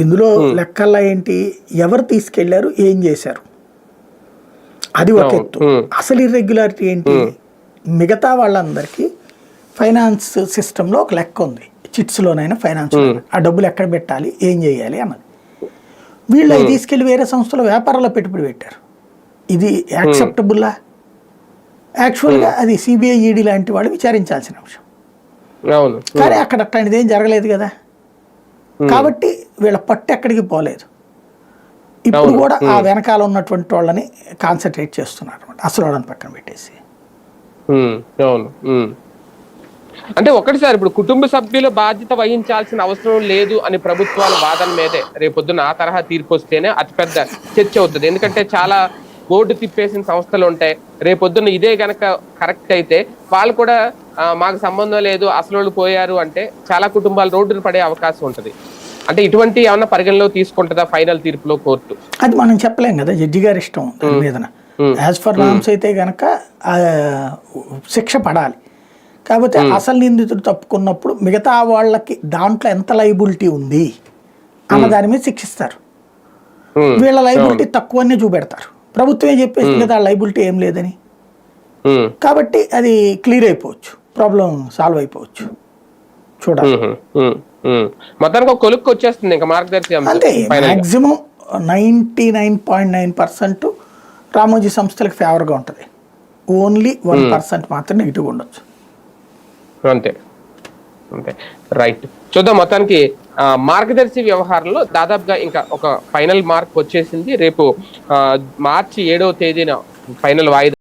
ఇందులో లెక్కల్లా ఏంటి, ఎవరు తీసుకెళ్లారు, ఏం చేశారు, అది ఒక ఎత్తు. అసలు ఇర్రెగ్యులారిటీ ఏంటి, మిగతా వాళ్ళందరికీ ఫైనాన్స్ సిస్టంలో ఒక లెక్క ఉంది, చిట్స్లోనైనా ఫైనాన్స్, ఆ డబ్బులు ఎక్కడ పెట్టాలి, ఏం చేయాలి అన్నది. వీళ్ళు అవి తీసుకెళ్లి వేరే సంస్థలో వ్యాపారాల్లో పెట్టుబడి పెట్టారు. ఇది యాక్సెప్టబుల్లా? యాక్చువల్గా అది సిబిఐ, ఈడీ లాంటి వాళ్ళు విచారించాల్సిన అంశం. కానీ అక్కడ అట్లాంటిది ఏం జరగలేదు కదా, కాబట్టి వీళ్ళ పట్టు ఎక్కడికి పోలేదు. ఇప్పుడు కూడా ఆ వెనకాల ఉన్నటువంటి వాళ్ళని కాన్సన్ట్రేట్ చేస్తున్నారు అనమాట, అసలు వాళ్ళని పక్కన పెట్టేసి. అంటే ఒకటి సార్, ఇప్పుడు కుటుంబ సభ్యుల బాధ్యత వహించాల్సిన అవసరం లేదు అని ప్రభుత్వాల వాదన మీదే రేపొద్దున ఆ తరహా తీర్పు వస్తేనే అతిపెద్ద చర్చ అవుతుంది. ఎందుకంటే చాలా బోర్డు తిప్పేసిన సంస్థలు ఉంటాయి. రేపొద్దున ఇదే గనక కరెక్ట్ అయితే వాళ్ళు కూడా మాకు సంబంధం లేదు, అసలు వాళ్ళు పోయారు అంటే చాలా కుటుంబాలు రోడ్డును పడే అవకాశం ఉంటుంది. అంటే ఇటువంటి ఏమన్నా పరిగణలో తీసుకుంటుందా ఫైనల్ తీర్పులో కోర్టు? అది మనం చెప్పలేం కదా, జడ్జి గారి ఇష్టం దాని మీద. యాజ్ ఫర్ నామ్స్ అయితే గనక శిక్ష పడాలి. కాకపోతే అసలు నిందితుడు తప్పుకున్నప్పుడు మిగతా వాళ్ళకి దాంట్లో ఎంత లైబిలిటీ ఉంది అన్న దాని మీద శిక్షిస్తారు. వీళ్ళ లైబిలిటీ తక్కువనే చూపెడతారు. ప్రభుత్వమే చెప్పేసి కదా ఆ లైబిలిటీ ఏం లేదని. కాబట్టి అది క్లియర్ అయిపోవచ్చు, ప్రాబ్లం సాల్వ్ అయిపోవచ్చు. చూడాలి. మొత్తానికి ఒక కొలుక్కు వచ్చేస్తుంది ఇంకా మార్గదర్శి. అంటే మ్యాక్సిమం 99.9% రామోజీ సంస్థలకు ఫేవర్గా ఉంటుంది. ఓన్లీ 1% మాత్రం నెగిటివ్ ఉండొచ్చు. అంతే అంతే, రైట్. చూద్దాం. మొత్తానికి మార్గదర్శి వ్యవహారంలో దాదాపుగా ఇంకా ఒక ఫైనల్ మార్క్ వచ్చేసింది. రేపు మార్చి 7వ తేదీన ఫైనల్ వాయిదా